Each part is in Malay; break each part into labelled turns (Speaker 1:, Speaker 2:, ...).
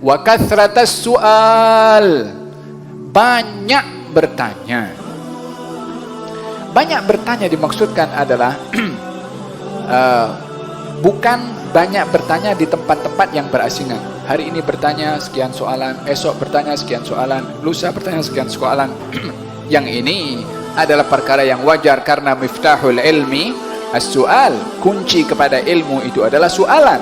Speaker 1: wa kathratas su'al, banyak bertanya. Banyak bertanya dimaksudkan adalah bukan banyak bertanya di tempat-tempat yang berasingan. Hari ini bertanya sekian soalan, esok bertanya sekian soalan, lusa bertanya sekian soalan. Yang ini adalah perkara yang wajar karena miftahul ilmi as-su'al, kunci kepada ilmu itu adalah soalan.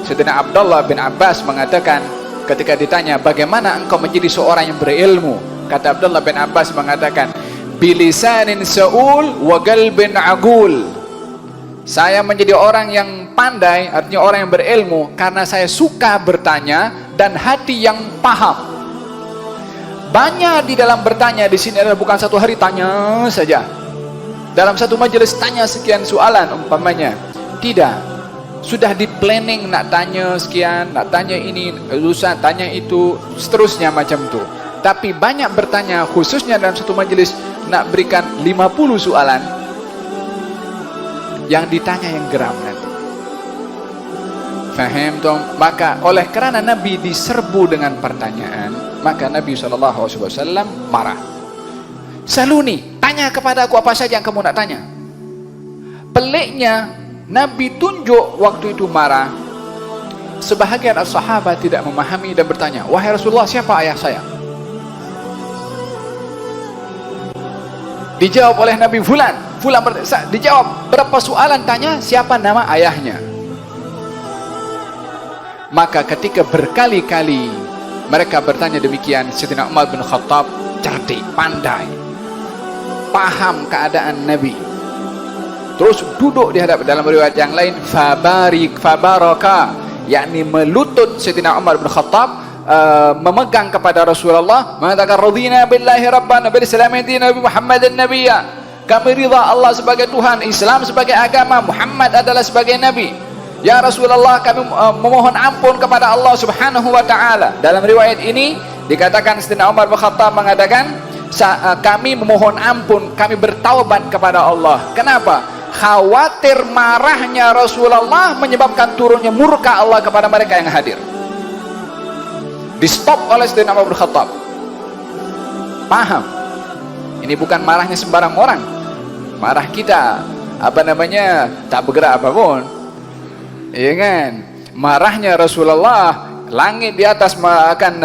Speaker 1: Sayyidina Abdullah bin Abbas mengatakan ketika ditanya bagaimana engkau menjadi seorang yang berilmu, kata Abdullah bin Abbas mengatakan, bilisanin sa'ul wa qalbin agul. Saya menjadi orang yang pandai, artinya orang yang berilmu, karena saya suka bertanya dan hati yang paham. Banyak di dalam bertanya di sini adalah bukan satu hari tanya saja. Dalam satu majelis tanya sekian soalan umpamanya. Tidak. Sudah di planning nak tanya sekian, nak tanya ini, lusa tanya itu, seterusnya macam tu. Tapi banyak bertanya, khususnya dalam satu majelis nak berikan 50 soalan, yang ditanya yang geram nanti. Faham toh? Maka oleh kerana Nabi diserbu dengan pertanyaan, maka Nabi SAW marah. Saluni, tanya kepada aku apa saja yang kamu nak tanya. Peliknya Nabi tunjuk waktu itu marah. Sebahagian sahabat tidak memahami dan bertanya, wahai Rasulullah, siapa ayah saya? Dijawab oleh Nabi Fulan. Dijawab berapa soalan tanya siapa nama ayahnya. Maka ketika berkali-kali mereka bertanya demikian, Sayyidina Umar bin Khattab cerdik, pandai, paham keadaan Nabi. Terus duduk di hadap, dalam riwayat yang lain fabaraka, yakni melutut Sayyidina Umar bin Khattab, memegang kepada Rasulullah, mengatakan radina billahi rabban bil islami dinan Muhammadan nabiyya. Kami ridha Allah sebagai Tuhan, Islam sebagai agama, Muhammad adalah sebagai nabi. Ya Rasulullah, kami memohon ampun kepada Allah Subhanahu wa taala. Dalam riwayat ini dikatakan Sayyidina Umar bin Khattab mengatakan, kami memohon ampun, kami bertaubat kepada Allah. Kenapa? Khawatir marahnya Rasulullah menyebabkan turunnya murka Allah kepada mereka yang hadir. Di stop oleh Sayyidina Umar bin Khattab. Paham? Ini bukan marahnya sembarang orang. Marah kita, tak bergerak apapun. Iya kan? Marahnya Rasulullah, langit di atas akan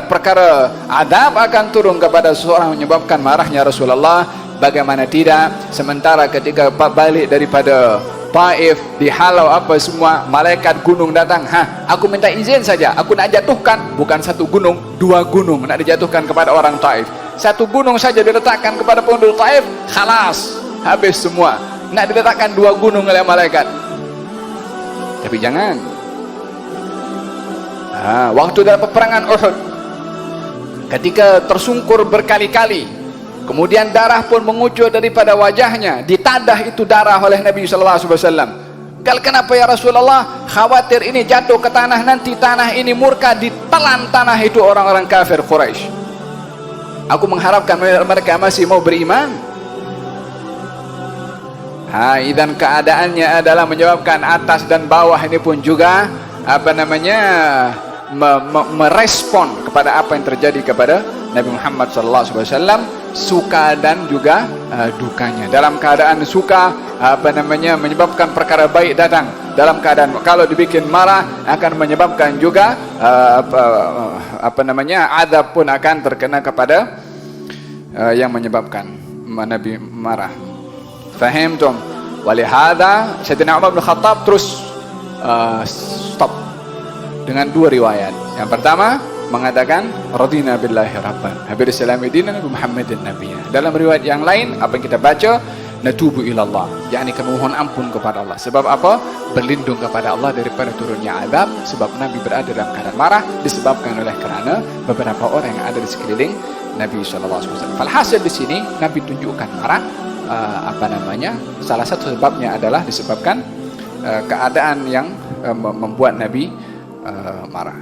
Speaker 1: perkara adab akan turun kepada seseorang menyebabkan marahnya Rasulullah. Bagaimana tidak, sementara ketika balik daripada Taif, dihalau apa semua, malaikat gunung datang. Aku minta izin saja, aku nak jatuhkan, bukan satu gunung, 2 gunung nak dijatuhkan kepada orang Taif. Satu gunung saja diletakkan kepada penduduk Taif, khalas, habis semua. Nak diletakkan 2 gunung oleh malaikat. Tapi jangan. Waktu dalam peperangan Uhud, ketika tersungkur berkali-kali, kemudian darah pun mengucur daripada wajahnya, ditadah itu darah oleh Nabi SAW. Kenapa ya Rasulullah? Khawatir ini jatuh ke tanah, nanti tanah ini murka, ditelan tanah itu orang-orang kafir Quraisy. Aku mengharapkan mereka masih mau beriman. Dan keadaannya adalah menyebabkan atas dan bawah ini pun juga merespon kepada apa yang terjadi kepada Nabi Muhammad SAW, suka dan juga dukanya. Dalam keadaan suka, menyebabkan perkara baik datang. Dalam keadaan kalau dibikin marah akan menyebabkan juga azab pun akan terkena kepada yang menyebabkan Nabi marah. Faham tum? Walihada Sayyidina Umar bin Khattab terus stop dengan 2 riwayat. Yang pertama mengatakan radina billahi rabban habil islami dinan Muhammadin nabiyya. Dalam riwayat yang lain apa yang kita baca, natubu ilallah, yakni kami mohon ampun kepada Allah. Sebab apa? Berlindung kepada Allah daripada turunnya azab. Sebab Nabi berada dalam keadaan marah disebabkan oleh kerana beberapa orang yang ada di sekeliling Nabi SAW. Falhasil di sini Nabi tunjukkan marah. Salah satu sebabnya adalah disebabkan keadaan yang membuat Nabi marah.